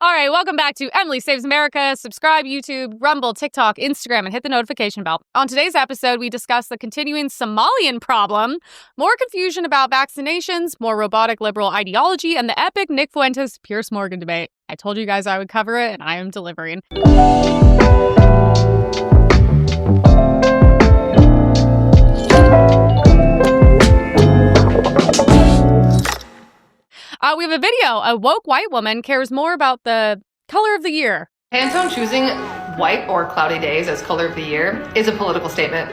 All right, welcome back to Emily Saves America. Subscribe, YouTube, Rumble, TikTok, Instagram, and hit the notification bell. On today's episode, we discuss the continuing Somalian problem, more confusion about vaccinations, more robotic liberal ideology, and the epic Nick Fuentes Piers Morgan debate. I told you guys I would cover it, and I am delivering. We have a video. A woke white woman cares more about the color of the year. Pantone choosing white or cloudy days as color of the year is a political statement.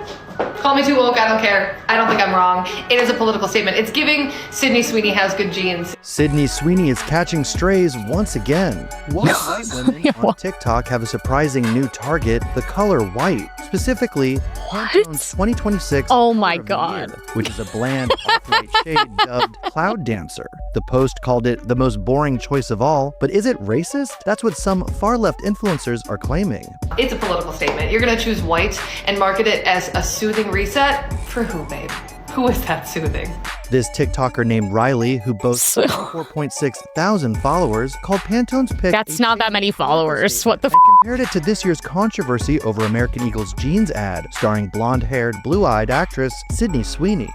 Call me too woke, I don't care. I don't think I'm wrong. It is a political statement. It's giving Sydney Sweeney has good genes. Sydney Sweeney is catching strays once again. White women on TikTok have a surprising new target, the color white. Specifically, Pantone's 2026 Oh my God. Year, which is a bland off-white shade dubbed Cloud Dancer. The post called it the most boring choice of all, but is it racist? That's what some far-left influencers are claiming. It's a political statement. You're gonna choose white and market it as a soothing reset? For who, babe? Who is that soothing? This TikToker named Riley, who boasts 4.6 thousand followers, called Pantone's pick. That's not that many followers. What the f? And compared it to this year's controversy over American Eagle's jeans ad, starring blonde-haired, blue-eyed actress Sydney Sweeney.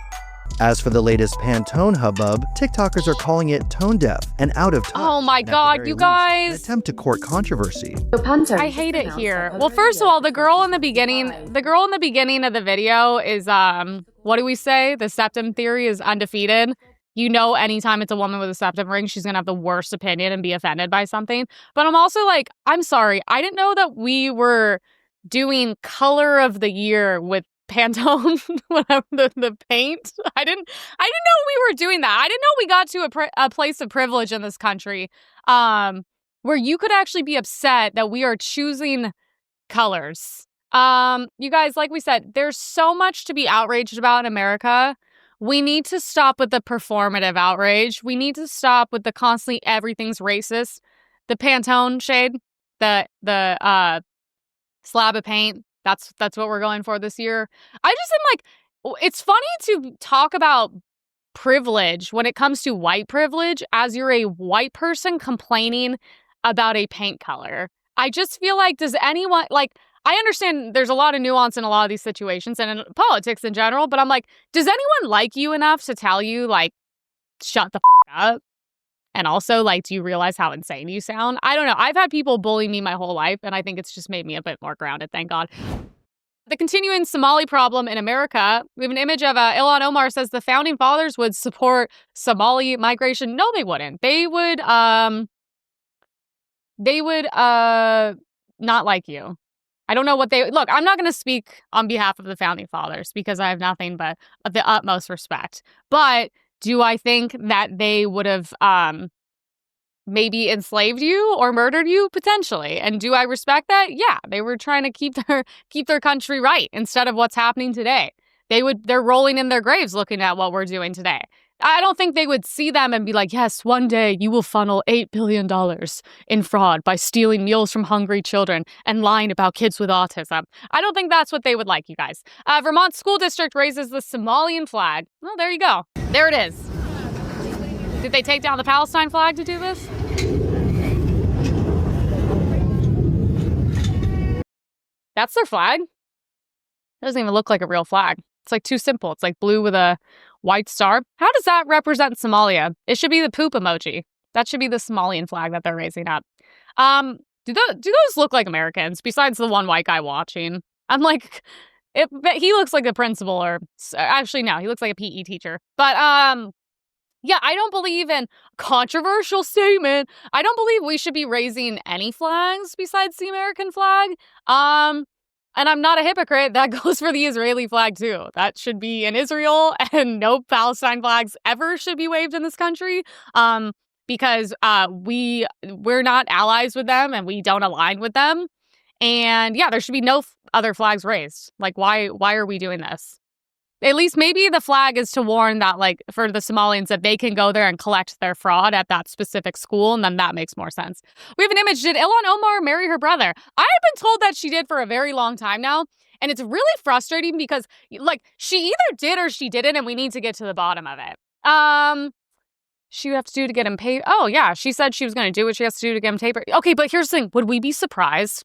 As for the latest Pantone hubbub, TikTokers are calling it tone deaf and out of touch. Oh my God, you guys! An attempt to court controversy. I hate it here. Well, first of all, the girl in the beginning of the video is what do we say? The septum theory is undefeated. You know, anytime it's a woman with a septum ring, she's gonna have the worst opinion and be offended by something. But I'm also like, I'm sorry, I didn't know that we were doing color of the year with Pantone, whatever the paint. I didn't know we were doing that. I didn't know we got to a place of privilege in this country, where you could actually be upset that we are choosing colors. You guys, like we said, there's so much to be outraged about in America. We need to stop with the performative outrage. We need to stop with the constantly everything's racist. The Pantone shade, the slab of paint. That's what we're going for this year. I just am like, it's funny to talk about privilege when it comes to white privilege as you're a white person complaining about a paint color. I just feel like, does anyone, like, I understand there's a lot of nuance in a lot of these situations and in politics in general, but I'm like, does anyone like you enough to tell you, like, shut the up? And also, like, do you realize how insane you sound? I don't know. I've had people bully me my whole life, and I think it's just made me a bit more grounded, thank God. The continuing Somali problem in America. We have an image of Ilhan Omar says the founding fathers would support Somali migration. No, they wouldn't. They would not like you. I don't know what they... Look, I'm not going to speak on behalf of the founding fathers because I have nothing but the utmost respect. But do I think that they would have maybe enslaved you or murdered you? Potentially. And do I respect that? Yeah, they were trying to keep their country right instead of what's happening today. They're rolling in their graves looking at what we're doing today. I don't think they would see them and be like, yes, one day you will funnel $8 billion in fraud by stealing meals from hungry children and lying about kids with autism. I don't think that's what they would like, you guys. Vermont school district raises the Somalian flag. Well, there you go. There it is. Did they take down the Palestine flag to do this? That's their flag. It doesn't even look like a real flag. It's like too simple. It's like blue with a white star. How does that represent Somalia? It should be the poop emoji. That should be the Somalian flag that they're raising up. Do those look like Americans besides the one white guy watching? I'm like, he looks like the principal, or actually no, he looks like a PE teacher. But yeah, I don't believe in controversial statement. I don't believe we should be raising any flags besides the American flag. And I'm not a hypocrite. That goes for the Israeli flag, too. That should be in Israel, and no Palestine flags ever should be waved in this country because we're not allies with them and we don't align with them. And yeah, there should be no other flags raised. Like, why are we doing this? At least maybe the flag is to warn that, like, for the Somalians that they can go there and collect their fraud at that specific school, and then that makes more sense. We have an image. Did Ilhan Omar marry her brother? I've been told that she did for a very long time now, and it's really frustrating because, like, she either did or she didn't, and we need to get to the bottom of it. she would have to do to get him paid? Oh, yeah. She said she was going to do what she has to do to get him paid. Okay, but here's the thing. Would we be surprised?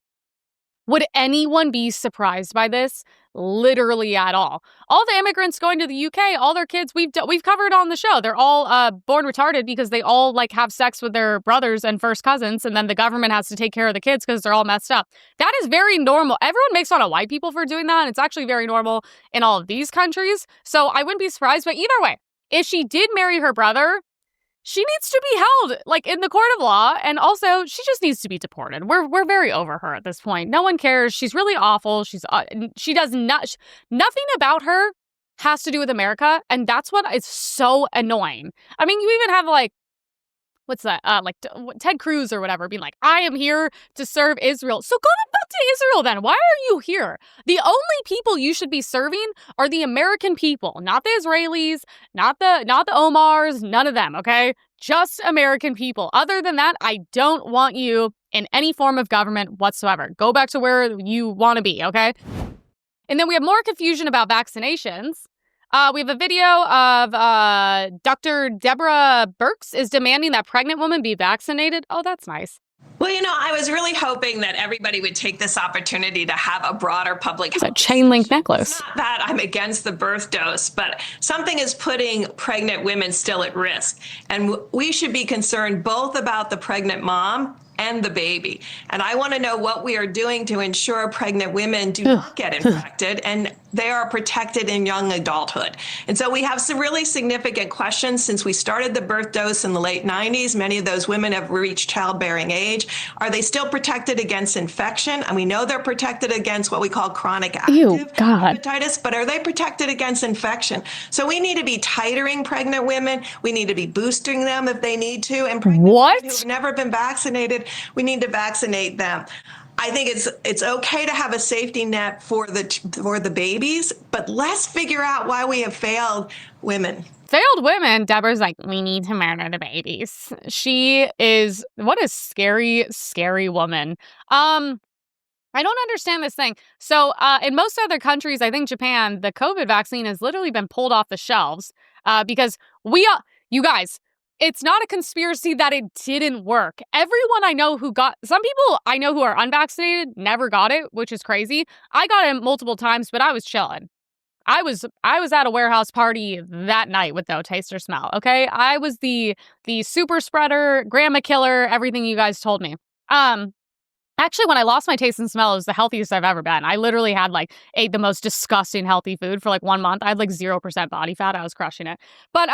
Would anyone be surprised by this? Literally at all. All the immigrants going to the UK, all their kids, we've covered on the show. They're all born retarded because they all like have sex with their brothers and first cousins, and then the government has to take care of the kids because they're all messed up. That is very normal. Everyone makes fun of white people for doing that, and it's actually very normal in all of these countries. So I wouldn't be surprised. But either way, if she did marry her brother, she needs to be held like in the court of law, and also she just needs to be deported. We're very over her at this point. No one cares. She's really awful. She does not. Nothing about her has to do with America, and that's what is so annoying. I mean, you even have like, what's that? Ted Cruz or whatever being like, I am here to serve Israel. So go back to Israel then. Why are you here? The only people you should be serving are the American people, not the Israelis, not the Omars, none of them, okay? Just American people. Other than that, I don't want you in any form of government whatsoever. Go back to where you want to be, okay? And then we have more confusion about vaccinations. We have a video of Dr. Deborah Birx is demanding that pregnant women be vaccinated. Oh, that's nice. Well, I was really hoping that everybody would take this opportunity to have a broader public health. It's a chain link necklace. It's not that I'm against the birth dose, but something is putting pregnant women still at risk. And we should be concerned both about the pregnant mom and the baby. And I want to know what we are doing to ensure pregnant women do not get infected and they are protected in young adulthood. And so we have some really significant questions since we started the birth dose in the late 90s. Many of those women have reached childbearing age. Are they still protected against infection? And we know they're protected against what we call chronic active hepatitis, but are they protected against infection? So we need to be titering pregnant women. We need to be boosting them if they need to. And pregnant women who've never been vaccinated, we need to vaccinate them. I think it's okay to have a safety net for the babies, but let's figure out why we have failed women. Failed women. Deborah's like, we need to murder the babies. She is, what a scary, scary woman. I don't understand this thing. So in most other countries, I think Japan, the COVID vaccine has literally been pulled off the shelves because you guys, it's not a conspiracy that it didn't work. Everyone I know some people I know who are unvaccinated never got it, which is crazy. I got it multiple times, but I was chilling. I was at a warehouse party that night with no taste or smell, okay? I was the super spreader, grandma killer, everything you guys told me. Actually, when I lost my taste and smell, it was the healthiest I've ever been. I literally had ate the most disgusting healthy food for 1 month. I had 0% body fat. I was crushing it. But,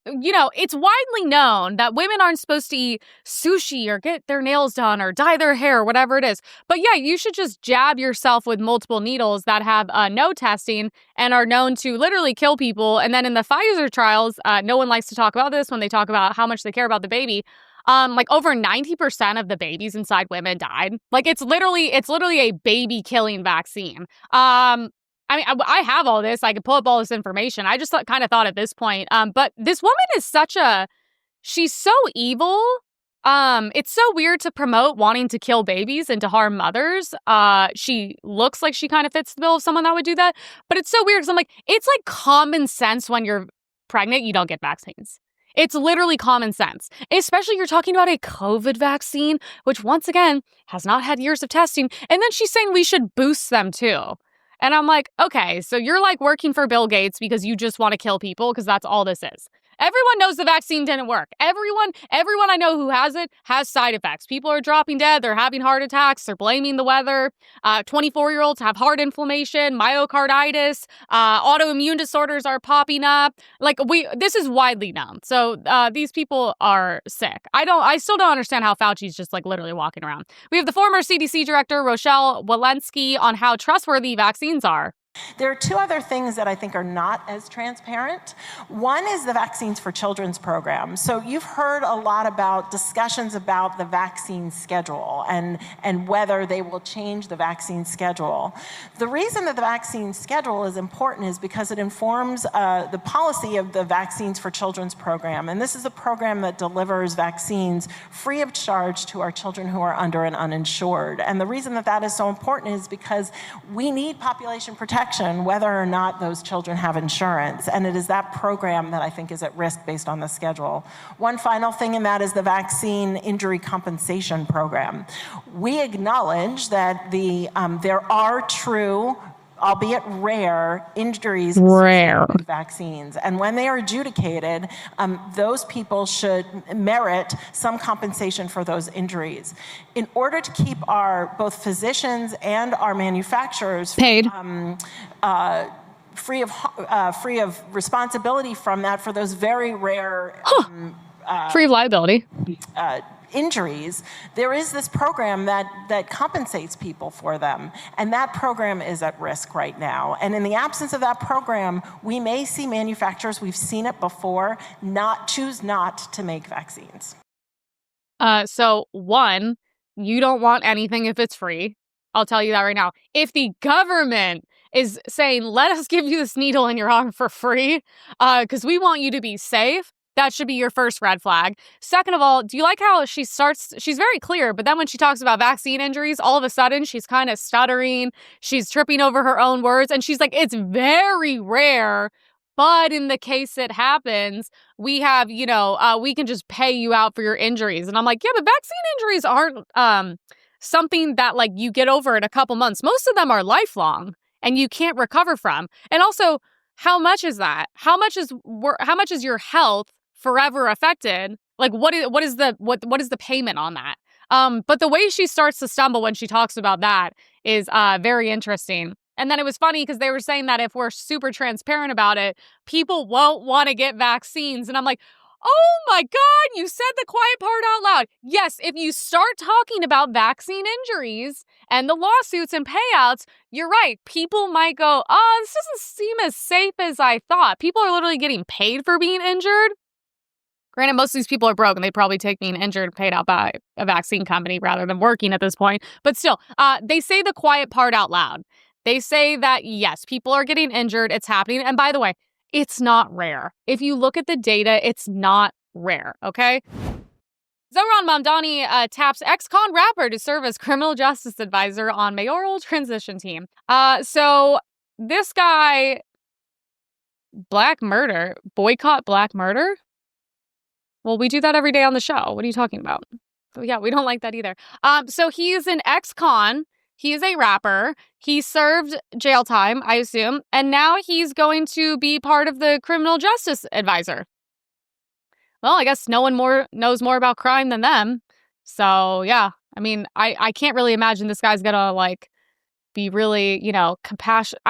it's widely known that women aren't supposed to eat sushi or get their nails done or dye their hair or whatever it is. But yeah, you should just jab yourself with multiple needles that have no testing and are known to literally kill people. And then in the Pfizer trials, no one likes to talk about this when they talk about how much they care about the baby. Over 90% of the babies inside women died. It's literally a baby killing vaccine. I I have all this. I could pull up all this information. I just kind of thought at this point. But this woman is she's so evil. It's so weird to promote wanting to kill babies and to harm mothers. She looks like she kind of fits the bill of someone that would do that. But it's so weird because I'm like, it's like common sense when you're pregnant, you don't get vaccines. It's literally common sense, especially you're talking about a COVID vaccine, which once again has not had years of testing. And then she's saying we should boost them too. And I'm like, okay, so you're working for Bill Gates because you just want to kill people because that's all this is. Everyone knows the vaccine didn't work. Everyone I know who has it has side effects. People are dropping dead. They're having heart attacks. They're blaming the weather. 24-year-olds have heart inflammation, myocarditis. Autoimmune disorders are popping up. This is widely known. So these people are sick. I still don't understand how Fauci's just literally walking around. We have the former CDC director, Rochelle Walensky, on how trustworthy vaccines are. There are two other things that I think are not as transparent. One is the Vaccines for Children's program. So you've heard a lot about discussions about the vaccine schedule and whether they will change the vaccine schedule. The reason that the vaccine schedule is important is because it informs the policy of the Vaccines for Children's program. And this is a program that delivers vaccines free of charge to our children who are under and uninsured. And the reason that that is so important is because we need population protection protection whether or not those children have insurance. And it is that program that I think is at risk based on the schedule. One final thing in that is the vaccine injury compensation program. We acknowledge that there are true, albeit rare, injuries associated with vaccines. And when they are adjudicated, those people should merit some compensation for those injuries. In order to keep our both physicians and our manufacturers paid, free of responsibility from that for those very rare free of liability injuries, there is this program that compensates people for them. And that program is at risk right now. And in the absence of that program, we may see manufacturers, we've seen it before, choose not to make vaccines. So one, you don't want anything if it's free. I'll tell you that right now. If the government is saying, let us give you this needle in your arm for free, because we want you to be safe, that should be your first red flag. Second of all, do you like how she's very clear, but then when she talks about vaccine injuries, all of a sudden she's kind of stuttering, she's tripping over her own words, and she's like, it's very rare, but in the case it happens, we have, we can just pay you out for your injuries. And I'm like, yeah, but vaccine injuries aren't something that like you get over in a couple months. Most of them are lifelong and you can't recover from. And also, how much is that? How much is your health forever affected? Like what is the payment on that? But the way she starts to stumble when she talks about that is very interesting. And then it was funny because they were saying that if we're super transparent about it, people won't want to get vaccines. And I'm like, oh my God, you said the quiet part out loud. Yes, if you start talking about vaccine injuries and the lawsuits and payouts, you're right. People might go, oh, this doesn't seem as safe as I thought. People are literally getting paid for being injured. Granted, most of these people are broke and they probably take being injured paid out by a vaccine company rather than working at this point. But still, they say the quiet part out loud. They say that, yes, people are getting injured. It's happening. And by the way, it's not rare. If you look at the data, it's not rare, okay? Zohran Mamdani taps ex-con rapper to serve as criminal justice advisor on mayoral transition team. So this guy, boycott black murder? Well, we do that every day on the show. What are you talking about? So yeah, we don't like that either. So he is an ex-con. He is a rapper. He served jail time, I assume, and now he's going to be part of the criminal justice advisor. Well, I guess no one knows more about crime than them. So yeah, I mean, I can't really imagine this guy's gonna like be really, compassionate.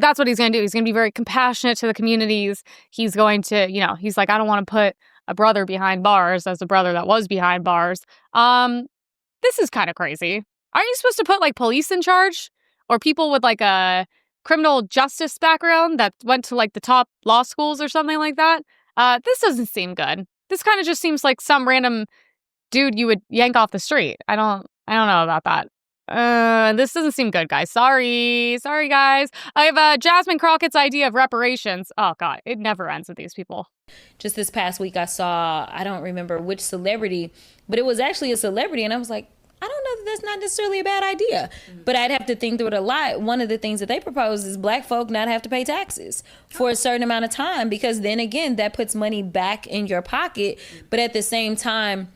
That's what he's gonna do. He's gonna be very compassionate to the communities. He's going to, he's like, I don't want to put a brother behind bars as a brother that was behind bars. This is kind of crazy. Aren't you supposed to put like police in charge or people with like a criminal justice background that went to like the top law schools or something like that? This doesn't seem good. This kind of just seems like some random dude you would yank off the street. I don't know about that. This doesn't seem good, guys. Sorry, guys. I have Jasmine Crockett's idea of reparations. Oh God, it never ends with these people. Just this past week, I saw, I don't remember which celebrity, but it was actually a celebrity, and I was like, I don't know that that's not necessarily a bad idea, but I'd have to think through it a lot. One of the things that they propose is black folk not have to pay taxes for a certain amount of time, because then again, that puts money back in your pocket. But at the same time,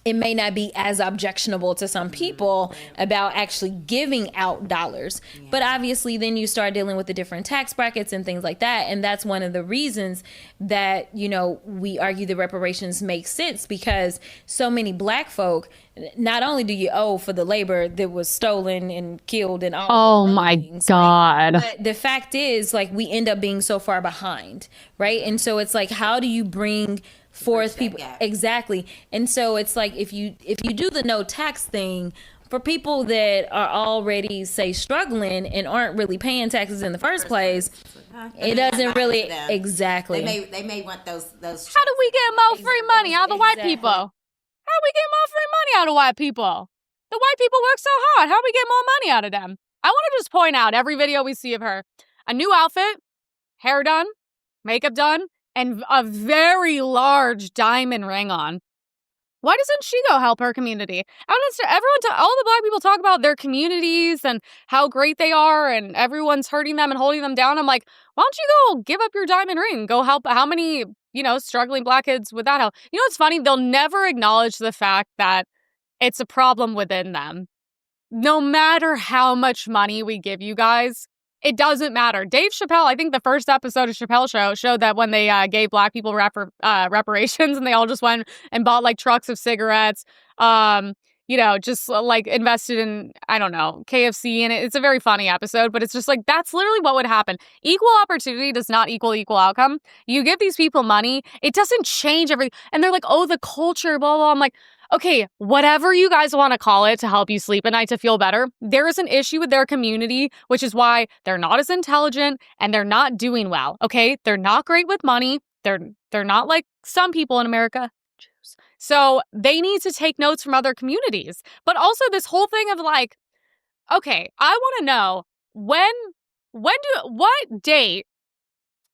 it may not be as objectionable to some people about actually giving out dollars. But obviously then you start dealing with the different tax brackets and things like that. And that's one of the reasons that, we argue the reparations make sense, because so many black folk, not only do you owe for the labor that was stolen and killed and all. Oh my God. Right? But the fact is, like, we end up being so far behind, right? And so it's like, how do you bring forth people? Exactly. And so it's like, if you do the no tax thing for people that are already, say, struggling and aren't really paying taxes in the first place, it doesn't really exactly. They may want those. How do we get more free money out of the white people? How do we get more free money out of white people? The white people work so hard. How do we get more money out of them? I want to just point out every video we see of her, a new outfit, hair done, makeup done, and a very large diamond ring on. Why doesn't she go help her community? All the Black people talk about their communities and how great they are and everyone's hurting them and holding them down. I'm like, why don't you go give up your diamond ring? Go help how many, struggling Black kids with that help? You know what's funny? They'll never acknowledge the fact that it's a problem within them. No matter how much money we give you guys, it doesn't matter. Dave Chappelle, I think the first episode of Chappelle Show showed that when they gave Black people reparations and they all just went and bought like trucks of cigarettes, just like invested in, I don't know, KFC. And it's a very funny episode, but it's just like, that's literally what would happen. Equal opportunity does not equal equal outcome. You give these people money, it doesn't change everything. And they're like, oh, the culture, blah, blah. I'm like, okay, whatever you guys want to call it to help you sleep at night to feel better, there is an issue with their community, which is why they're not as intelligent and they're not doing well, okay? They're not great with money. They're not like some people in America. So they need to take notes from other communities. But also this whole thing of like, okay, I want to know what date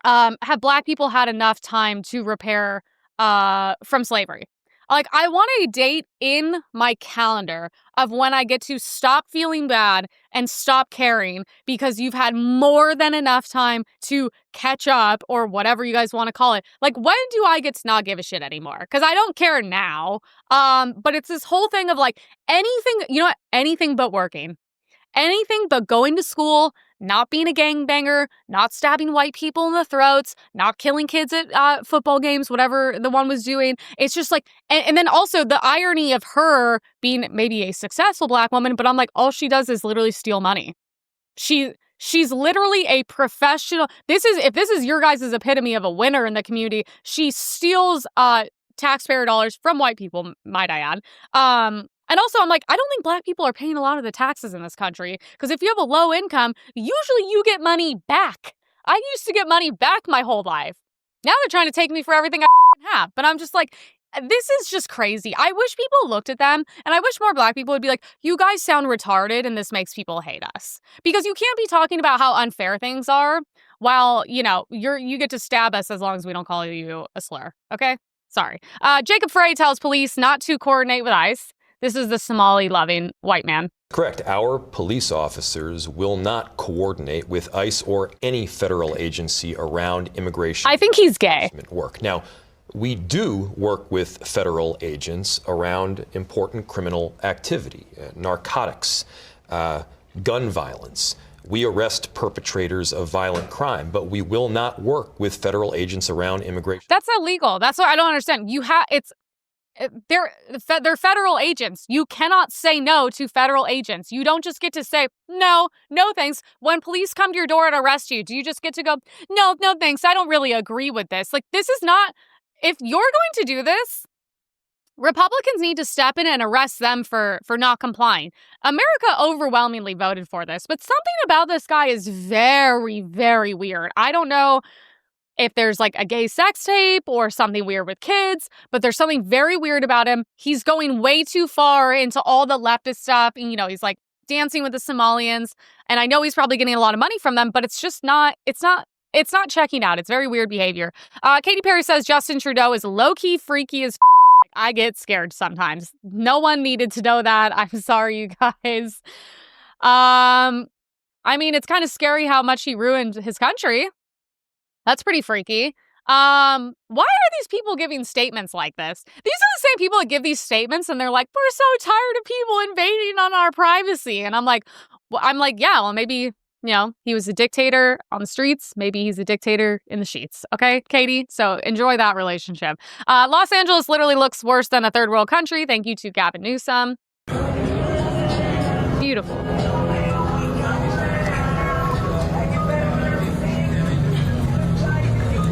have Black people had enough time to repair from slavery? Like, I want a date in my calendar of when I get to stop feeling bad and stop caring because you've had more than enough time to catch up or whatever you guys want to call it. Like, when do I get to not give a shit anymore? Because I don't care now. But it's this whole thing of like anything but working. Anything but going to school, not being a gangbanger, not stabbing white people in the throats, not killing kids at football games, whatever the one was doing. It's just like, and then also the irony of her being maybe a successful Black woman, but I'm like, all she does is literally steal money. She's literally a professional. If this is your guys' epitome of a winner in the community, she steals taxpayer dollars from white people, might I add. And also, I'm like, I don't think Black people are paying a lot of the taxes in this country because if you have a low income, usually you get money back. I used to get money back my whole life. Now they're trying to take me for everything I have. But I'm just like, this is just crazy. I wish people looked at them and I wish more Black people would be like, you guys sound retarded and this makes people hate us. Because you can't be talking about how unfair things are while, you get to stab us as long as we don't call you a slur. Okay? Sorry. Jacob Frey tells police not to coordinate with ICE. This is the Somali-loving white man. Correct. Our police officers will not coordinate with ICE or any federal agency around immigration. I think he's gay. Work. Now, we do work with federal agents around important criminal activity, narcotics, gun violence. We arrest perpetrators of violent crime, but we will not work with federal agents around immigration. That's illegal. That's what I don't understand. They're federal agents. You cannot say no to federal agents. You don't just get to say, no thanks. When police come to your door and arrest you, do you just get to go, no thanks, I don't really agree with this. Like, this is not, if you're going to do this, Republicans need to step in and arrest them for not complying. America overwhelmingly voted for this, but something about this guy is very, very weird. I don't know if there's like a gay sex tape or something weird with kids, but there's something very weird about him. He's going way too far into all the leftist stuff. And, he's like dancing with the Somalians. And I know he's probably getting a lot of money from them, but it's just not checking out. It's very weird behavior. Katy Perry says Justin Trudeau is low-key freaky as I get scared sometimes. No one needed to know that. I'm sorry, you guys. It's kind of scary how much he ruined his country. That's pretty freaky. Why are these people giving statements like this? These are the same people that give these statements and they're like, we're so tired of people invading on our privacy. And I'm like, yeah, well, maybe, he was a dictator on the streets. Maybe he's a dictator in the sheets. Okay, Katie? So enjoy that relationship. Los Angeles literally looks worse than a third world country. Thank you to Gavin Newsom. Beautiful.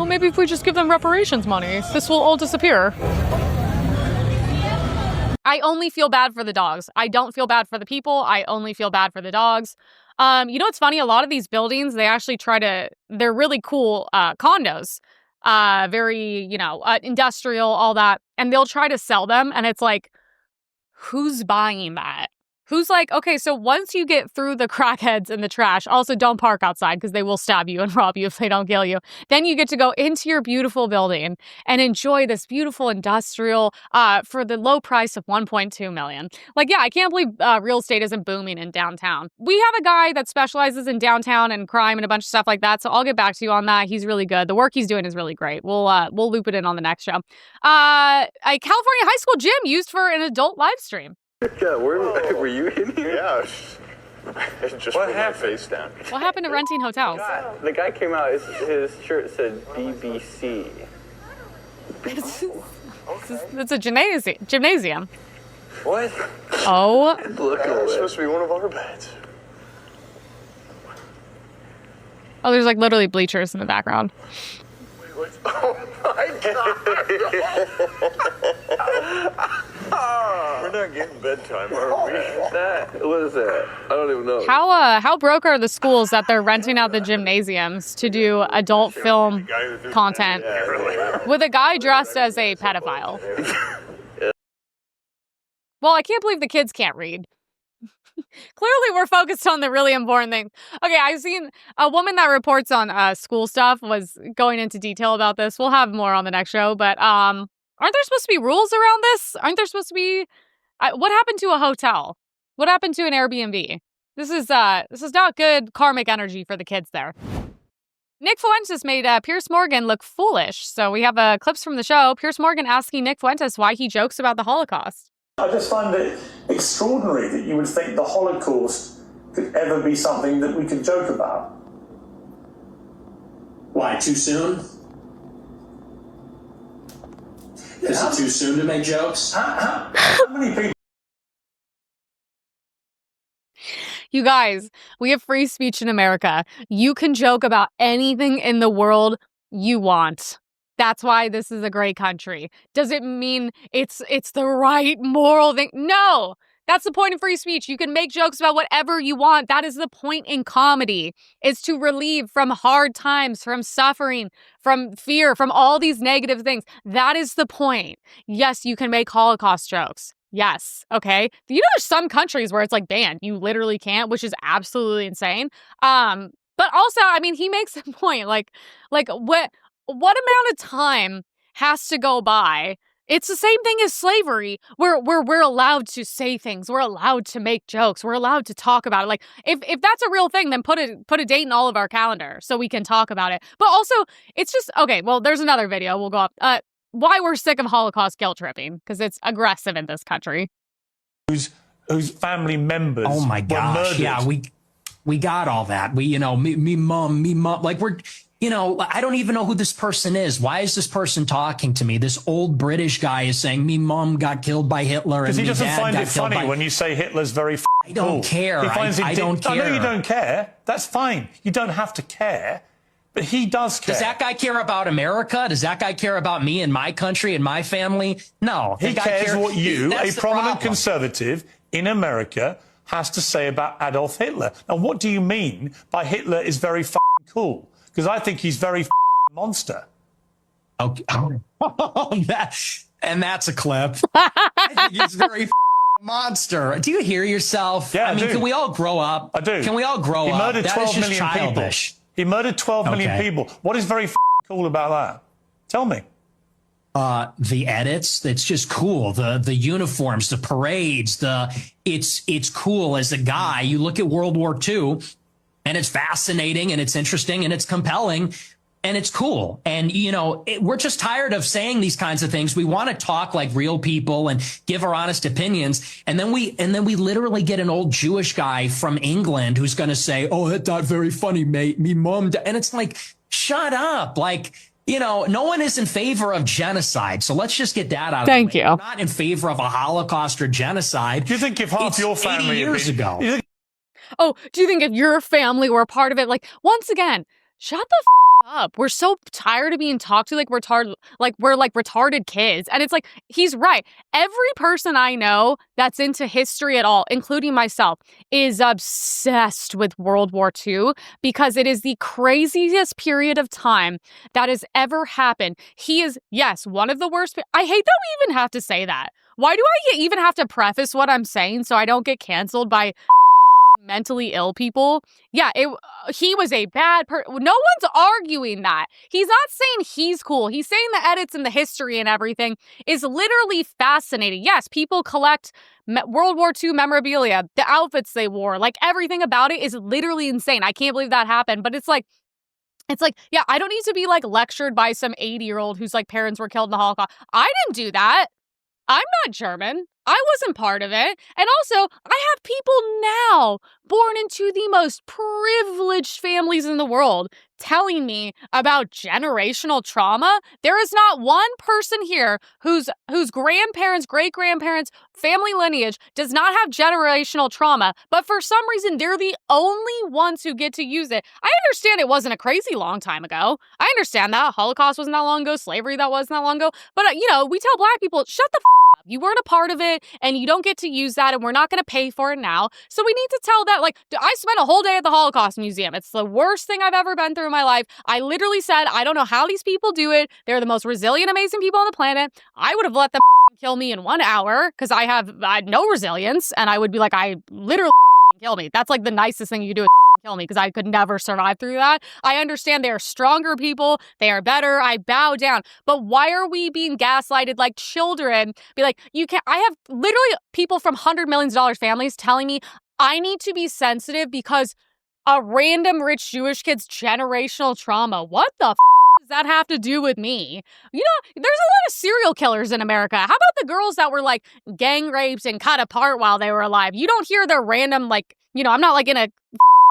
Maybe if we just give them reparations money, this will all disappear. I only feel bad for the dogs. I don't feel bad for the people. I only feel bad for the dogs. What's funny? A lot of these buildings, they actually they're really cool condos. Very, industrial, all that. And they'll try to sell them. And it's like, who's buying that? who's like, okay, so once you get through the crackheads and the trash, also don't park outside because they will stab you and rob you if they don't kill you. Then you get to go into your beautiful building and enjoy this beautiful industrial for the low price of $1.2 million. Like, yeah, I can't believe real estate isn't booming in downtown. We have a guy that specializes in downtown and crime and a bunch of stuff like that, so I'll get back to you on that. He's really good. The work he's doing is really great. We'll loop it in on the next show. A California high school gym used for an adult live stream. Yeah, were you in here? Yeah. Just put my face down. What happened to renting hotels? The guy came out, his shirt said BBC. It's a gymnasium. What? Oh. Look at it. It's supposed to be one of our beds. Oh, there's like literally bleachers in the background. Oh my God! We're not getting bedtime, are we? What is that? I don't even know. How broke are the schools that they're renting out the gymnasiums to do adult film content with a guy dressed as a pedophile? Well, I can't believe the kids can't read. Clearly, we're focused on the really important things. Okay, I've seen a woman that reports on school stuff was going into detail about this. We'll have more on the next show, but aren't there supposed to be rules around this? Aren't there supposed to be? What happened to a hotel? What happened to an Airbnb? This is not good karmic energy for the kids there. Nick Fuentes made Piers Morgan look foolish. So we have clips from the show. Piers Morgan asking Nick Fuentes why he jokes about the Holocaust. I just find it extraordinary that you would think the Holocaust could ever be something that we could joke about. Why, too soon? Is it too soon to make jokes? How many people? You guys, we have free speech in America. You can joke about anything in the world you want. That's why this is a great country. Does it mean it's the right moral thing? No. That's the point of free speech. You can make jokes about whatever you want. That is the point in comedy. It's to relieve from hard times, from suffering, from fear, from all these negative things. That is the point. Yes, you can make Holocaust jokes. Yes. Okay. You know, there's some countries where it's like banned. You literally can't, which is absolutely insane. But also, I mean, he makes a point. Like what amount of time has to go by? It's the same thing as slavery, where we're allowed to say things, we're allowed to make jokes, we're allowed to talk about it. Like, if that's a real thing, then put a date in all of our calendar so we can talk about it. But also, it's just okay. Well, there's another video we'll go up. Why we're sick of Holocaust guilt tripping, because it's aggressive in this country. Whose family members? Oh my were gosh! murdered. Yeah, we got all that. Me mom. Like we're. I don't even know who this person is. Why is this person talking to me? This old British guy is saying, me mom got killed by Hitler. Because and he doesn't dad find got it killed funny when you say Hitler's very I don't cool. care. He finds I don't care. I know you don't care. That's fine. You don't have to care. But he does care. Does that guy care about America? Does that guy care about me and my country and my family? No. He cares what you, a prominent problem. conservative in America, has to say about Adolf Hitler. Now, what do you mean by Hitler is very cool? Because I think he's very monster. Okay. And that's a clip. I think he's very monster. Do you hear yourself? Yeah, I mean, can we all grow up? I do. Can we all grow up? He murdered 12 million childish. people. He murdered 12 million people. What is very cool about that? Tell me. The edits, it's just cool. The uniforms, the parades, it's cool as a guy. You look at World War II and it's fascinating and it's interesting and it's compelling. And it's cool. And, we're just tired of saying these kinds of things. We want to talk like real people and give our honest opinions. And then we literally get an old Jewish guy from England who's going to say, oh, that's not very funny, mate. Me mom. And it's like, shut up. Like, no one is in favor of genocide. So let's just get that out of the way. Thank you. We're not in favor of a Holocaust or genocide. Do you think if half your family 80 years ago? Oh, do you think if your family were a part of it? Like, once again, shut the up. We're so tired of being talked to like we're retarded kids. And it's like, he's right. Every person I know that's into history at all, including myself, is obsessed with World War II because it is the craziest period of time that has ever happened. He is, yes, one of the worst. I hate that we even have to say that. Why do I even have to preface what I'm saying so I don't get canceled by mentally ill people? Yeah, he was a bad person. No one's arguing that. He's not saying he's cool. He's saying the edits and the history and everything is literally fascinating. Yes, people collect World War II memorabilia, the outfits they wore, like everything about it is literally insane. I can't believe that happened. But it's like, yeah, I don't need to be like lectured by some 80-year-old whose like parents were killed in the Holocaust. I didn't do that. I'm not German. I wasn't part of it. And also, I have people now born into the most privileged families in the world telling me about generational trauma. There is not one person here whose grandparents, great-grandparents, family lineage does not have generational trauma, but for some reason, they're the only ones who get to use it. I understand it wasn't a crazy long time ago. I understand that. Holocaust wasn't that long ago. Slavery, that wasn't that long ago. But, we tell Black people, shut the up. You weren't a part of it, and you don't get to use that, and we're not going to pay for it now. So we need to tell that, I spent a whole day at the Holocaust Museum. It's the worst thing I've ever been through in my life. I literally said, I don't know how these people do it. They're the most resilient, amazing people on the planet. I would have let them kill me in 1 hour because I had no resilience, and I would be like, I literally kill me. That's like the nicest thing you could do is kill me because I could never survive through that. I understand they are stronger people. They are better. I bow down. But why are we being gaslighted like children? Be like, you can't. I have literally people from $100 million families telling me I need to be sensitive because a random rich Jewish kid's generational trauma. What the does that have to do with me? There's a lot of serial killers in America. How about the girls that were like gang raped and cut apart while they were alive? You don't hear their random I'm not like in a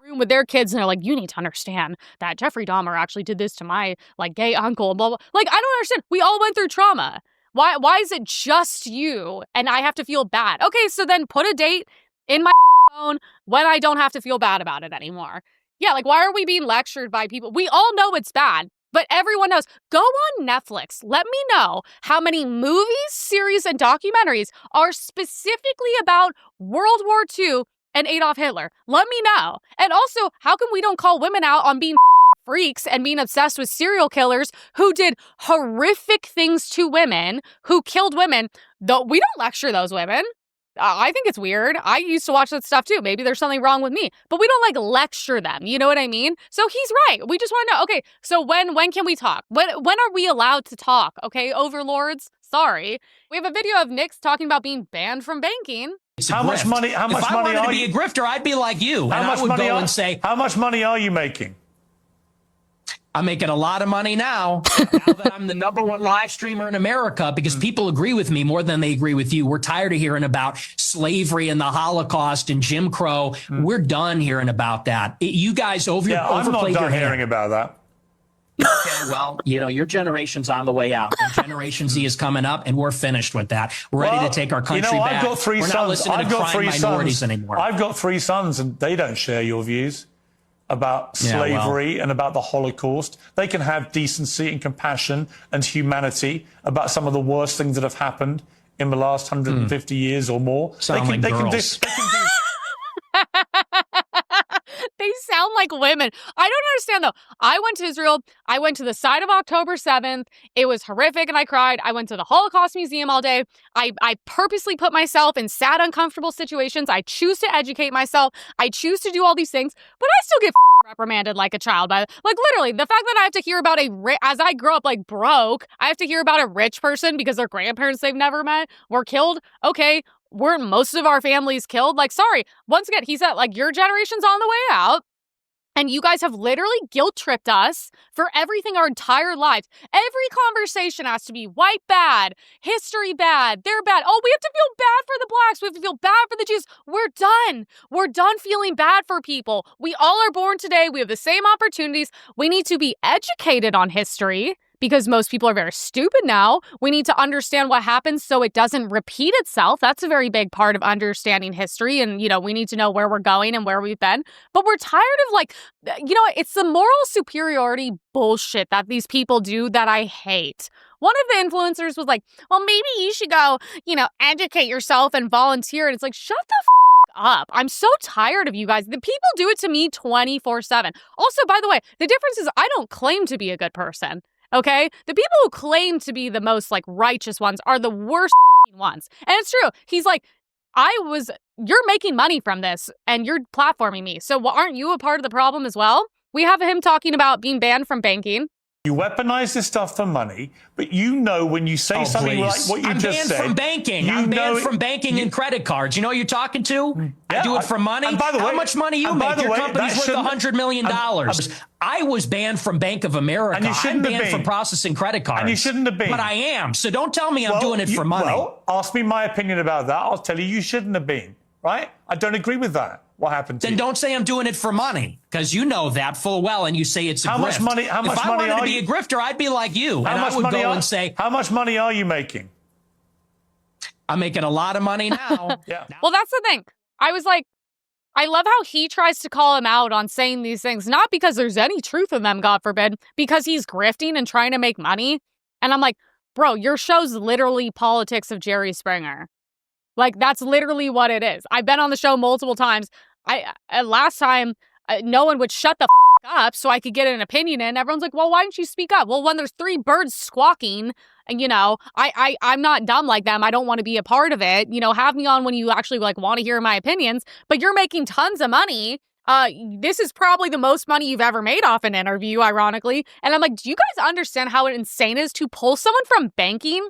room with their kids and they're like, you need to understand that Jeffrey Dahmer actually did this to my gay uncle, blah, blah. I don't understand. We all went through trauma. Why is it just you and I have to feel bad? Okay, so then put a date in my phone when I don't have to feel bad about it anymore. Yeah, why are we being lectured by people? We all know it's bad, but everyone knows. Go on Netflix. Let me know how many movies, series, and documentaries are specifically about World War II and Adolf Hitler. Let me know. And also, how come we don't call women out on being freaks and being obsessed with serial killers who did horrific things to women, who killed women? Though we don't lecture those women. I think it's weird. I used to watch that stuff too. Maybe there's something wrong with me, but we don't lecture them. You know what I mean? So he's right. We just want to know. Okay, so when can we talk? When are we allowed to talk? Okay, overlords. Sorry. We have a video of Nick's talking about being banned from banking. How much money? How much money are you? If I wanted to be a grifter, I'd be like you. How much money? And say, how much money are you making? I'm making a lot of money now that I'm the #1 live streamer in America because people agree with me more than they agree with you. We're tired of hearing about slavery and the Holocaust and Jim Crow. We're done hearing about that. You guys I'm not done hearing about that. Okay, well, your generation's on the way out. And Generation Z is coming up, and we're finished with that. We're ready to take our country back. I've got 3 we're sons. not listening to crying minorities anymore. I've got 3 sons, and they don't share your views about slavery and about the Holocaust. They can have decency and compassion and humanity about some of the worst things that have happened in the last 150 years or more. They can do. They sound like women. I don't understand, though. I went to Israel. I went to the site of October 7th. It was horrific, and I cried. I went to the Holocaust Museum all day. I purposely put myself in sad, uncomfortable situations. I choose to educate myself. I choose to do all these things, but I still get reprimanded like a child. Literally, the fact that I have to hear about as I grow up, broke, I have to hear about a rich person because their grandparents they've never met were killed. Okay. Weren't most of our families killed? Sorry. Once again, he said, your generation's on the way out. And you guys have literally guilt-tripped us for everything our entire lives. Every conversation has to be white bad, history bad, they're bad. Oh, we have to feel bad for the Blacks. We have to feel bad for the Jews. We're done. We're done feeling bad for people. We all are born today. We have the same opportunities. We need to be educated on history. Because most people are very stupid now. We need to understand what happens so it doesn't repeat itself. That's a very big part of understanding history. And, we need to know where we're going and where we've been. But we're tired of it's the moral superiority bullshit that these people do that I hate. One of the influencers was like, well, maybe you should go, educate yourself and volunteer. And it's like, shut the up. I'm so tired of you guys. The people do it to me 24/7. Also, by the way, the difference is I don't claim to be a good person. Okay? The people who claim to be the most righteous ones are the worst once. And it's true. He's like, you're making money from this and you're platforming me. So aren't you a part of the problem as well? We have him talking about being banned from banking. You weaponize this stuff for money, but you know when you say something like what you just said. I'm banned from banking. I'm banned from banking and credit cards. You know who you're talking to? I do it for money. And by the way, how much money you make? Your company's worth $100 million. I was banned from Bank of America. And you shouldn't I'm have banned been. from processing credit cards. And you shouldn't have been. But I am. So don't tell me I'm doing it for money. Well, ask me my opinion about that. I'll tell you shouldn't have been. Right? I don't agree with that. What happened to you? Then don't say I'm doing it for money, because you know that full well, and you say it's a grift. How much money if I money wanted are to be you? a grifter, I'd be like you, How and much I would money go and say, how much money are you making? I'm making a lot of money now. Yeah. Well, that's the thing. I was like, I love how he tries to call him out on saying these things, not because there's any truth in them, God forbid, because he's grifting and trying to make money. And I'm like, bro, your show's literally politics of Jerry Springer. Like, that's literally what it is. I've been on the show multiple times. Last time, no one would shut the up so I could get an opinion in. Everyone's like, well, why didn't you speak up? Well, when there's 3 birds squawking, and, you know, I'm not dumb like them. I don't want to be a part of it. You know, have me on when you actually, like, want to hear my opinions. But you're making tons of money. This is probably the most money you've ever made off an interview, ironically. And I'm like, do you guys understand how insane it is to pull someone from banking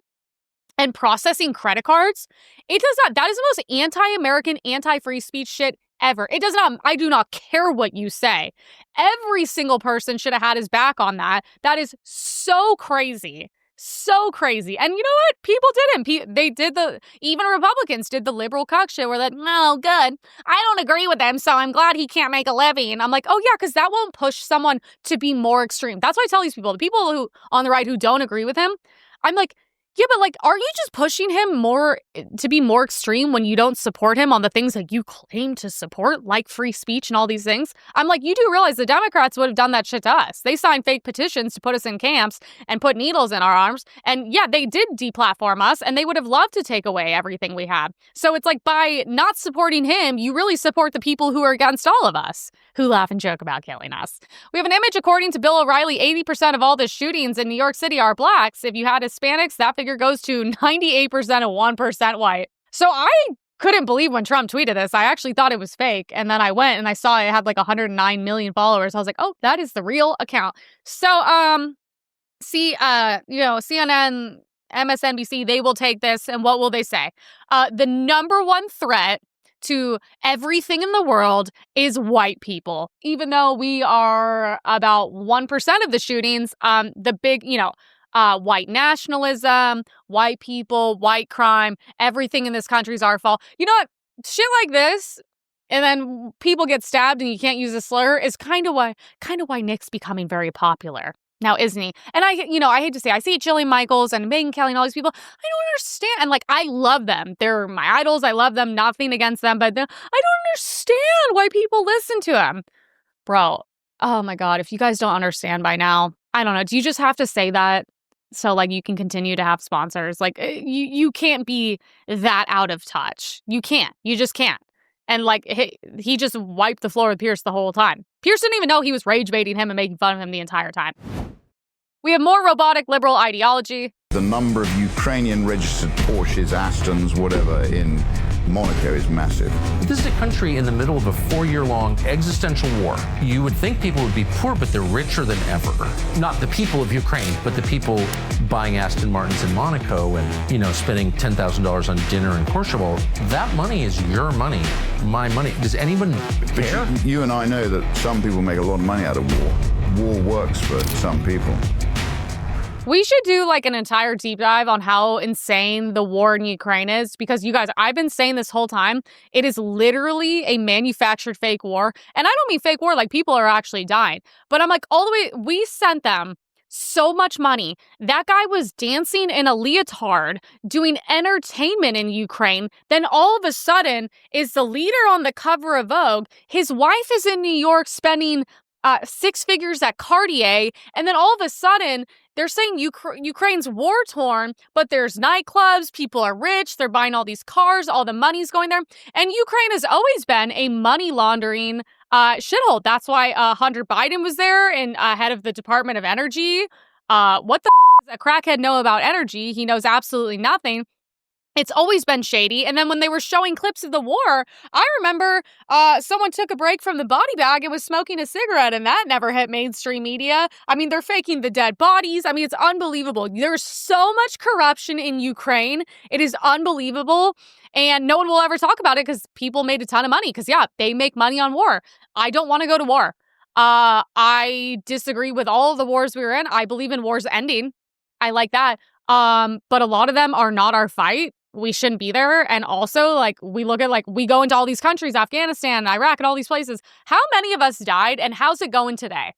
and processing credit cards? It does not. That is the most anti-American, anti-free speech shit ever. It does not. I do not care what you say. Every single person should have had his back on that. That is so crazy. So crazy. And you know what? People didn't. They did even Republicans did the liberal cuck shit where no, good. I don't agree with them, so I'm glad he can't make a living. And I'm like, oh yeah, because that won't push someone to be more extreme. That's what I tell these people. The people who on the right who don't agree with him, I'm like, yeah, but like, are you just pushing him more to be more extreme when you don't support him on the things that you claim to support, like free speech and all these things? I'm like, you do realize the Democrats would have done that shit to us. They signed fake petitions to put us in camps and put needles in our arms. And yeah, they did deplatform us, and they would have loved to take away everything we had. So it's like, by not supporting him, you really support the people who are against all of us, who laugh and joke about killing us. We have an image, according to Bill O'Reilly, 80% of all the shootings in New York City are blacks. If you had Hispanics, that figure goes to 98% and 1% white. So I couldn't believe when Trump tweeted this. I actually thought it was fake. And then I went and I saw it had like 109 million followers. I was like, oh, that is the real account. So, CNN, MSNBC, they will take this, and what will they say? The number one threat to everything in the world is white people. Even though we are about 1% of the shootings, the big, white nationalism, white people, white crime, everything in this country is our fault. You know what? Shit like this, and then people get stabbed and you can't use a slur, is kind of why Nick's becoming very popular now, isn't he? And I hate to say, I see Jillian Michaels and Megyn Kelly and all these people. I don't understand. And like, I love them. They're my idols. I love them. Nothing against them, but I don't understand why people listen to them, bro. Oh my God. If you guys don't understand by now, I don't know. Do you just have to say that so like you can continue to have sponsors? Like, you can't be that out of touch. You can't. You just can't. And like, he just wiped the floor with Piers the whole time. Piers didn't even know he was rage baiting him and making fun of him the entire time. We have more robotic liberal ideology. The number of Ukrainian registered Porsches, Astons, whatever in Monaco is massive. This is a country in the middle of a 4-year-long existential war. You would think people would be poor, but they're richer than ever. Not the people of Ukraine, but the people buying Aston Martins in Monaco and, spending $10,000 on dinner in Courchevel. That money is your money, my money. Does anyone care? You and I know that some people make a lot of money out of war. War works for some people. We should do like an entire deep dive on how insane the war in Ukraine is, because you guys, I've been saying this whole time, it is literally a manufactured fake war. And I don't mean fake war like people are actually dying, but I'm like, all the way, we sent them so much money. That guy was dancing in a leotard, doing entertainment in Ukraine. Then all of a sudden is the leader on the cover of Vogue. His wife is in New York spending 6 figures at Cartier. And then all of a sudden, they're saying Ukraine's war-torn, but there's nightclubs, people are rich, they're buying all these cars, all the money's going there. And Ukraine has always been a money laundering shithole. That's why Hunter Biden was there and head of the Department of Energy. What the does a crackhead know about energy? He knows absolutely nothing. It's always been shady. And then when they were showing clips of the war, I remember someone took a break from the body bag and was smoking a cigarette, and that never hit mainstream media. I mean, they're faking the dead bodies. I mean, it's unbelievable. There's so much corruption in Ukraine. It is unbelievable. And no one will ever talk about it because people made a ton of money. Because, yeah, they make money on war. I don't want to go to war. I disagree with all of the wars we were in. I believe in wars ending. I like that. But a lot of them are not our fight. We shouldn't be there. And also, like, we look at, like, we go into all these countries, Afghanistan, Iraq, and all these places. How many of us died, and how's it going today?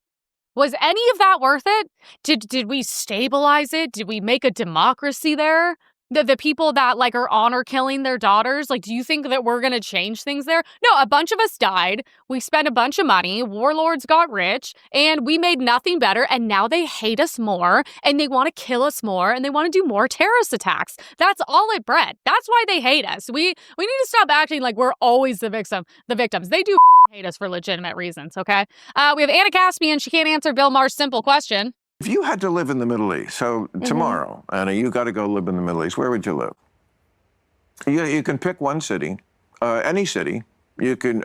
Was any of that worth it? Did we stabilize it? Did we make a democracy there? The people that, like, are honor killing their daughters, like, do you think that we're going to change things there? No, a bunch of us died. We spent a bunch of money. Warlords got rich, and we made nothing better. And now they hate us more, and they want to kill us more, and they want to do more terrorist attacks. That's all it bred. That's why they hate us. We need to stop acting like we're always the victims. They do hate us for legitimate reasons, okay? We have Anna Kasparian. She can't answer Bill Maher's simple question. If you had to live in the Middle East, so tomorrow, Anna, you got to go live in the Middle East, where would you live? You can pick one city, any city. You can,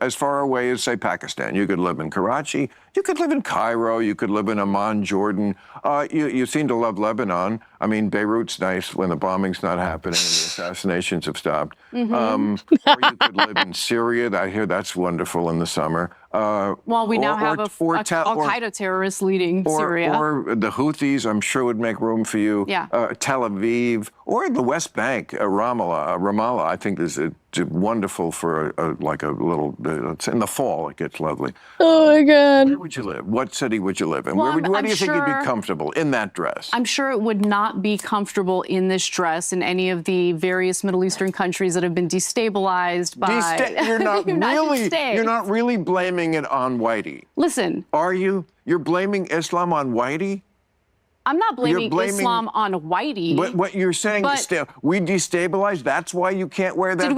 as far away as, say, Pakistan. You could live in Karachi. You could live in Cairo. You could live in Amman, Jordan. You seem to love Lebanon. I mean, Beirut's nice when the bombing's not happening and the assassinations have stopped. Or you could live in Syria. I hear that's wonderful in the summer. Well, we now have Al-Qaeda terrorists leading Syria. Or the Houthis, I'm sure, would make room for you. Yeah. Tel Aviv, or the West Bank, Ramallah, I think is wonderful for a little, it's in the fall, it gets lovely. Oh, my God. Where would you live? What city would you live in? Well, where do you think you'd be comfortable in that dress? I'm sure it would not be comfortable in this dress in any of the various Middle Eastern countries that have been destabilized by You're not United States. You're not really blaming it on Whitey. Listen. Are you? You're blaming Islam on Whitey? I'm not blaming Islam on Whitey. But what you're saying, we destabilized. That's why you can't wear that dress?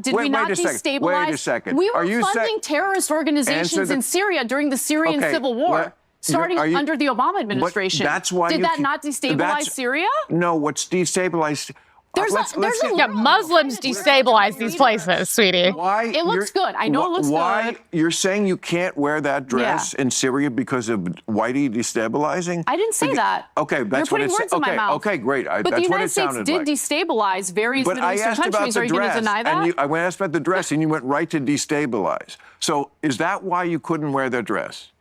Did we not destabilize? Wait a second. We were funding terrorist organizations in Syria during the Syrian civil war, starting under the Obama administration. That's why Did that not destabilize Syria? No, what's destabilized? Muslims destabilize these places, sweetie. Why? It looks good. I know it looks good. You're saying you can't wear that dress in Syria because of Whitey destabilizing? I didn't say that. Okay, that's You're putting words in my mouth. Okay, great. But the United States did destabilize various Middle Eastern countries. Are you going to deny that? I asked about the dress, and you went right to destabilize. So is that why you couldn't wear that dress?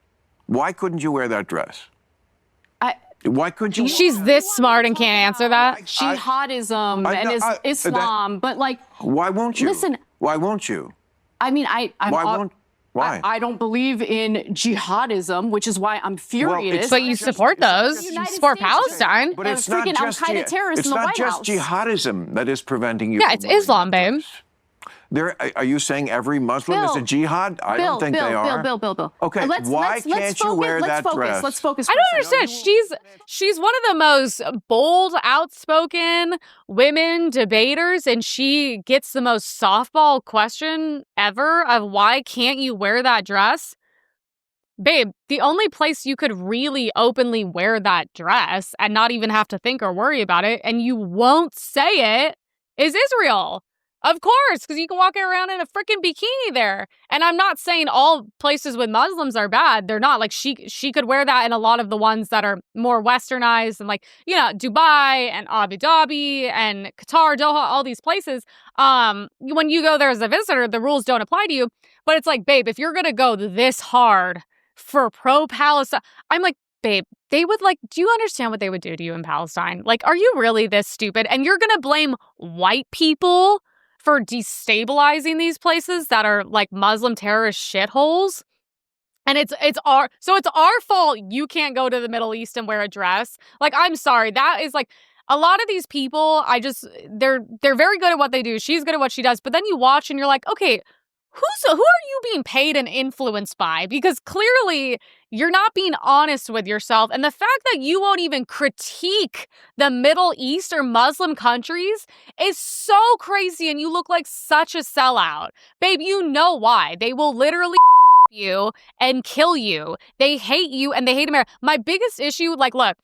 Why couldn't you wear that dress? Why couldn't you? She's this smart and can't answer that. Jihadism and Islam, but like. Why won't you? Listen. Why won't you? I mean, Why? I don't believe in jihadism, which is why I'm furious. But you support those. You support Palestine. But it's not just jihadism that is preventing you. Yeah, it's Islam, babe. Are you saying every Muslim is a jihad? I don't think they are. Bill. Okay, why can't you wear that dress? Let's focus. I don't understand. She's one of the most bold, outspoken women debaters, and she gets the most softball question ever of why can't you wear that dress? Babe, the only place you could really openly wear that dress and not even have to think or worry about it, and you won't say it, is Israel. Of course, because you can walk around in a freaking bikini there. And I'm not saying all places with Muslims are bad. They're not. Like, she could wear that in a lot of the ones that are more westernized and, like, Dubai and Abu Dhabi and Qatar, Doha, all these places. When you go there as a visitor, the rules don't apply to you. But it's like, babe, if you're going to go this hard for pro-Palestine, I'm like, babe, they would do you understand what they would do to you in Palestine? Like, are you really this stupid? And you're going to blame white people for destabilizing these places that are like Muslim terrorist shitholes. And it's our fault you can't go to the Middle East and wear a dress. Like, I'm sorry. That is like a lot of these people, they're very good at what they do. She's good at what she does. But then you watch and you're like, okay, who are you being paid and influenced by? Because clearly you're not being honest with yourself. And the fact that you won't even critique the Middle East or Muslim countries is so crazy. And you look like such a sellout. Babe, you know why. They will literally rape you and kill you. They hate you and they hate America. My biggest issue, look,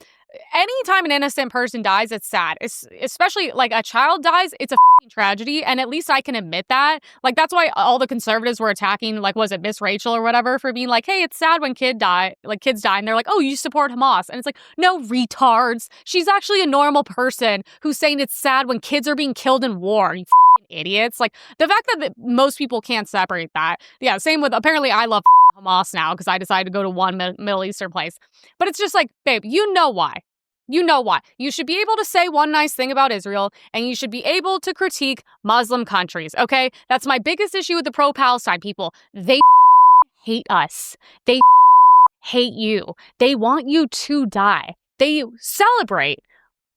anytime an innocent person dies, it's sad. It's, especially like a child dies, it's a tragedy. And at least I can admit that. Like, that's why all the conservatives were attacking, like, was it Miss Rachel or whatever, for being like, hey, it's sad when kids die. And they're like, oh, you support Hamas. And it's like, no, retards. She's actually a normal person who's saying it's sad when kids are being killed in war. You idiots. Like, the fact that most people can't separate that. Yeah, same with, apparently I love Hamas now because I decided to go to one Middle Eastern place. But it's just like, babe, you know why. You know why. You should be able to say one nice thing about Israel, and you should be able to critique Muslim countries, okay? That's my biggest issue with the pro-Palestine people. They hate us. They hate you. They want you to die. They celebrate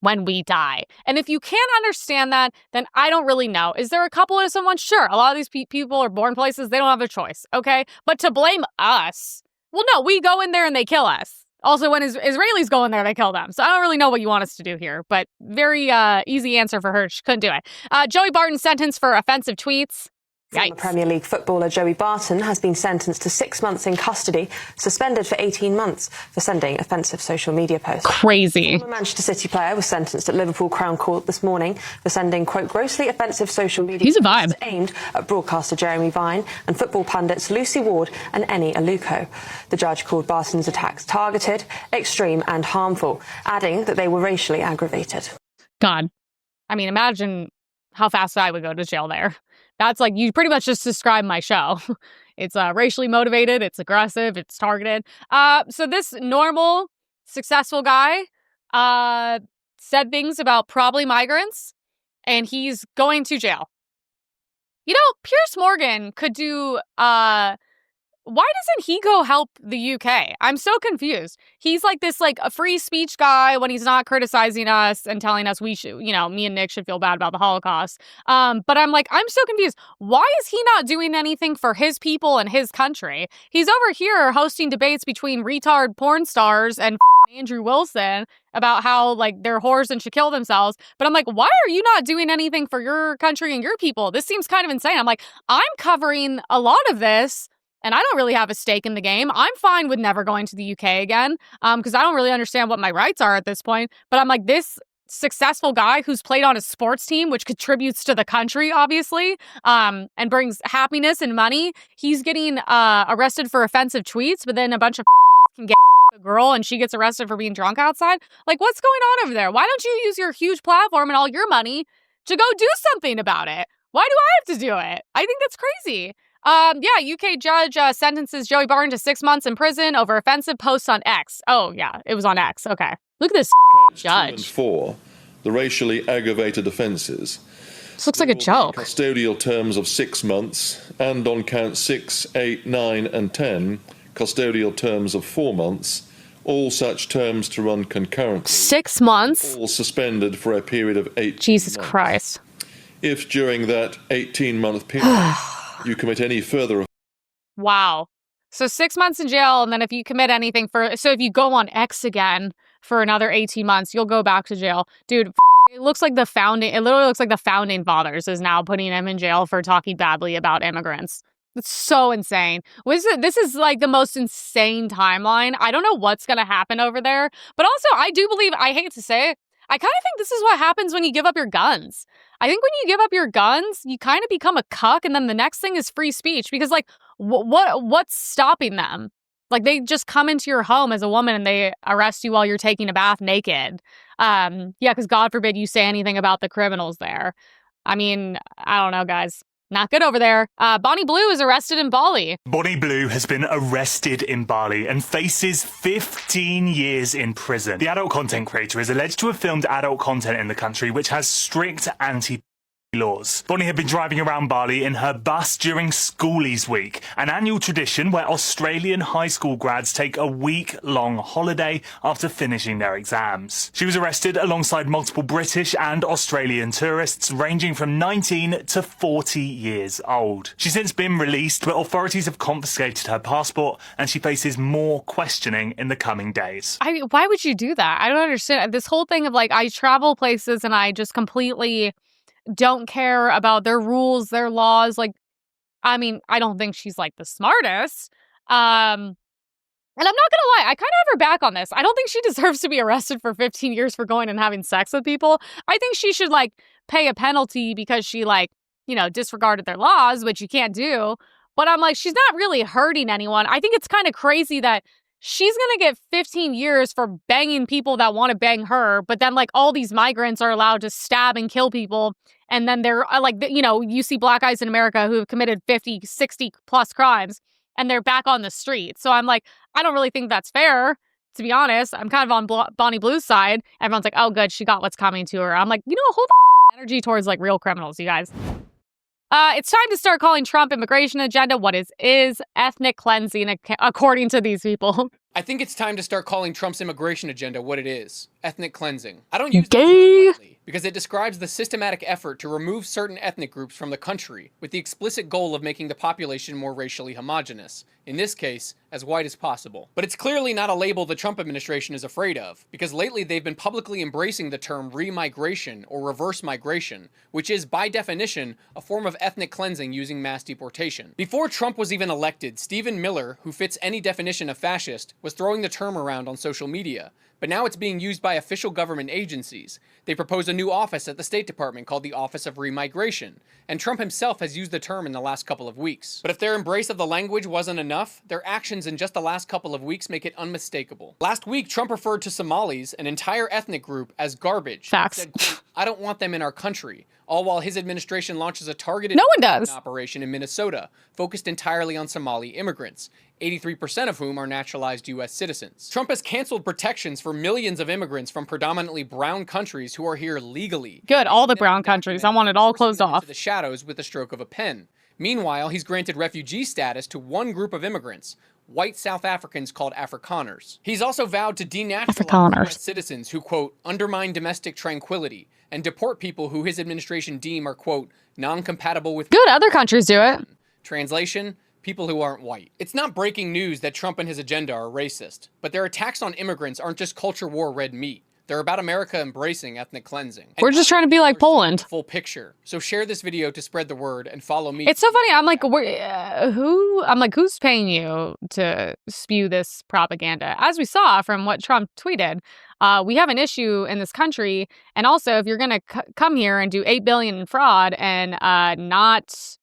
when we die. And if you can't understand that, then I don't really know. Is there a couple of someone? Sure. A lot of these people are born places. They don't have a choice, okay? But to blame us, well, no, we go in there and they kill us. Also, when Israelis go in there, they kill them. So I don't really know what you want us to do here, but very easy answer for her. She couldn't do it. Joey Barton sentenced for offensive tweets. Former Premier League footballer Joey Barton has been sentenced to 6 months in custody, suspended for 18 months for sending offensive social media posts. Crazy. The Manchester City player was sentenced at Liverpool Crown Court this morning for sending, quote, grossly offensive social media He's a vibe. posts aimed at broadcaster Jeremy Vine and football pundits Lucy Ward and Eni Aluko. The judge called Barton's attacks targeted, extreme and harmful, adding that they were racially aggravated. God. I mean, imagine how fast I would go to jail there. That's like, you pretty much just described my show. It's racially motivated, it's aggressive, it's targeted. So this normal, successful guy said things about probably migrants, and he's going to jail. You know, Piers Morgan could do why doesn't he go help the UK? I'm so confused. He's like this, like, a free speech guy when he's not criticizing us and telling us we should, you know, me and Nick should feel bad about the Holocaust. But I'm like, I'm so confused. Why is he not doing anything for his people and his country? He's over here hosting debates between retard porn stars and Andrew Wilson about how, like, they're whores and should kill themselves. But I'm like, why are you not doing anything for your country and your people? This seems kind of insane. I'm like, I'm covering a lot of this, and I don't really have a stake in the game. I'm fine with never going to the UK again, because I don't really understand what my rights are at this point. But I'm like, this successful guy who's played on a sports team, which contributes to the country, obviously, and brings happiness and money, he's getting arrested for offensive tweets, but then a bunch of can get a girl and she gets arrested for being drunk outside. Like, what's going on over there? Why don't you use your huge platform and all your money to go do something about it? Why do I have to do it? I think that's crazy. UK judge sentences Joey Barton to 6 months in prison over offensive posts on X. Oh, yeah, it was on X. Okay. Look at this judge. 2 and 4, the racially aggravated offences. This looks like a joke. Custodial terms of 6 months, and on count 6, 8, 9, and 10, custodial terms of 4 months. All such terms to run concurrently. 6 months? All suspended for a period of 8 Jesus months. Christ. If during that 18-month period you commit any further... Wow. So 6 months in jail, and then if you commit anything so if you go on X again for another 18 months, you'll go back to jail. Dude, it looks like it literally looks like the founding fathers is now putting him in jail for talking badly about immigrants. It's so insane. This is like the most insane timeline. I don't know what's going to happen over there. But also, I do believe, I hate to say it, I kind of think this is what happens when you give up your guns. I think when you give up your guns, you kind of become a cuck, and then the next thing is free speech. Because, like, what's stopping them? Like, they just come into your home as a woman and they arrest you while you're taking a bath naked. Yeah, because God forbid you say anything about the criminals there. I mean, I don't know, guys. Not good over there. Bonnie Blue is arrested in Bali. Bonnie Blue has been arrested in Bali and faces 15 years in prison. The adult content creator is alleged to have filmed adult content in the country, which has strict laws. Bonnie had been driving around Bali in her bus during Schoolies Week, an annual tradition where Australian high school grads take a week-long holiday after finishing their exams. She was arrested alongside multiple British and Australian tourists ranging from 19 to 40 years old. She's since been released, but authorities have confiscated her passport and she faces more questioning in the coming days. Why would you do that? I don't understand. This whole thing of, like, I travel places and I just completely don't care about their rules, their laws. Like, I mean, I don't think she's, like, the smartest. And I'm not going to lie, I kind of have her back on this. I don't think she deserves to be arrested for 15 years for going and having sex with people. I think she should, like, pay a penalty because she, like, you know, disregarded their laws, which you can't do. But I'm like, she's not really hurting anyone. I think it's kind of crazy that she's going to get 15 years for banging people that want to bang her. But then, like, all these migrants are allowed to stab and kill people. And then they're, like, you know, you see black guys in America who have committed 50, 60 plus crimes, and they're back on the street. So I'm like, I don't really think that's fair, to be honest. I'm kind of on Bonnie Blue's side. Everyone's like, oh, good, she got what's coming to her. I'm like, you know, hold the energy towards, like, real criminals, you guys. It's time to start calling Trump immigration agenda what is ethnic cleansing, according to these people. I think it's time to start calling Trump's immigration agenda what it is, ethnic cleansing. I don't use the term lightly because it describes the systematic effort to remove certain ethnic groups from the country with the explicit goal of making the population more racially homogenous, in this case, as white as possible. But it's clearly not a label the Trump administration is afraid of, because lately they've been publicly embracing the term remigration or reverse migration, which is, by definition, a form of ethnic cleansing using mass deportation. Before Trump was even elected, Stephen Miller, who fits any definition of fascist, was throwing the term around on social media. But now it's being used by official government agencies. They proposed a new office at the State Department called the Office of Remigration, and Trump himself has used the term in the last couple of weeks. But if their embrace of the language wasn't enough, their actions in just the last couple of weeks make it unmistakable. Last week, Trump referred to Somalis, an entire ethnic group, as garbage. Facts. Said, I don't want them in our country. All while his administration launches a targeted operation in Minnesota, focused entirely on Somali immigrants, 83% of whom are naturalized U.S. citizens. Trump has canceled protections for millions of immigrants from predominantly brown countries who are here legally. Good, all the brown countries. I want it all closed off. To the shadows with the stroke of a pen. Meanwhile, he's granted refugee status to one group of immigrants, white South Africans called Afrikaners. He's also vowed to denaturalize US citizens who, quote, undermine domestic tranquility and deport people who his administration deem are, quote, non-compatible with... Good, other countries do it. Translation, people who aren't white. It's not breaking news that Trump and his agenda are racist, but their attacks on immigrants aren't just culture war red meat. They're about America embracing ethnic cleansing. We're just trying to be like Poland. Full picture. So share this video to spread the word and follow me. It's so funny. I'm like, who's paying you to spew this propaganda? As we saw from what Trump tweeted, we have an issue in this country. And also, if you're going to come here and do $8 billion in fraud and not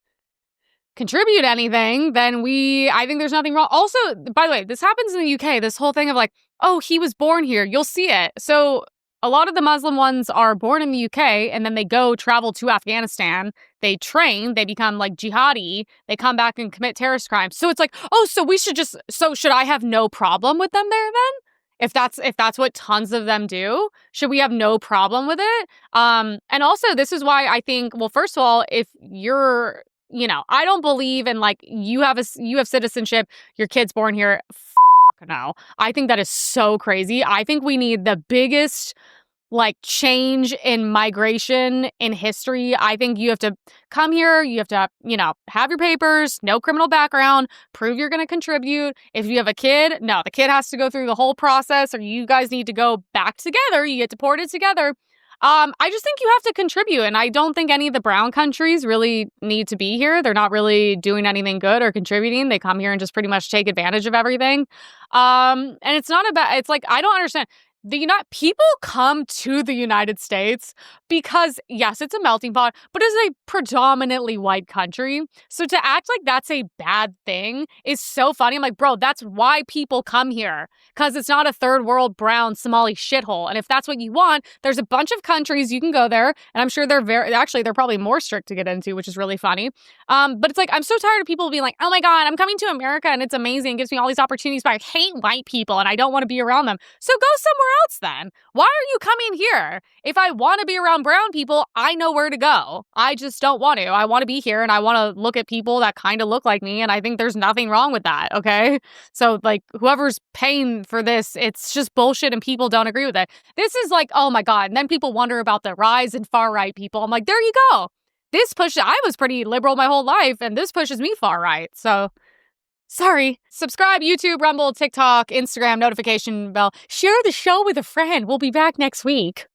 contribute anything, then I think there's nothing wrong. Also, by the way, this happens in the UK, this whole thing of like, oh, he was born here. You'll see it. So a lot of the Muslim ones are born in the UK and then they go travel to Afghanistan. They train, they become like jihadi. They come back and commit terrorist crimes. So it's like, oh, so should I have no problem with them there then? If that's what tons of them do, should we have no problem with it? And also, this is why I think, well, first of all, if you're, you know, I don't believe in like you have citizenship, your kid's born here. No, I think that is so crazy. I think we need the biggest like change in migration in history. I think you have to come here, you have to, you know, have your papers, no criminal background, prove you're going to contribute. If you have a kid, no, the kid has to go through the whole process, or you guys need to go back together. You get deported together. I just think you have to contribute, and I don't think any of the brown countries really need to be here. They're not really doing anything good or contributing. They come here and just pretty much take advantage of everything. And it's not about, it's like, I don't understand. People come to the United States because, yes, it's a melting pot, but it's a predominantly white country. So to act like that's a bad thing is so funny. I'm like, bro, that's why people come here, because it's not a third world brown Somali shithole. And if that's what you want, there's a bunch of countries you can go there. And I'm sure they're probably more strict to get into, which is really funny. But it's like, I'm so tired of people being like, oh my God, I'm coming to America and it's amazing. It gives me all these opportunities, but I hate white people and I don't want to be around them. So go somewhere else then. Why are you coming here? If I want to be around brown people, I know where to go. I just don't want to. I want to be here and I want to look at people that kind of look like me, and I think there's nothing wrong with that, okay? So like whoever's paying for this, it's just bullshit and people don't agree with it. This is like, oh my God. And then people wonder about the rise in far right people. I'm like, there you go. I was pretty liberal my whole life and this pushes me far right. So sorry. Subscribe, YouTube, Rumble, TikTok, Instagram, notification bell. Share the show with a friend. We'll be back next week.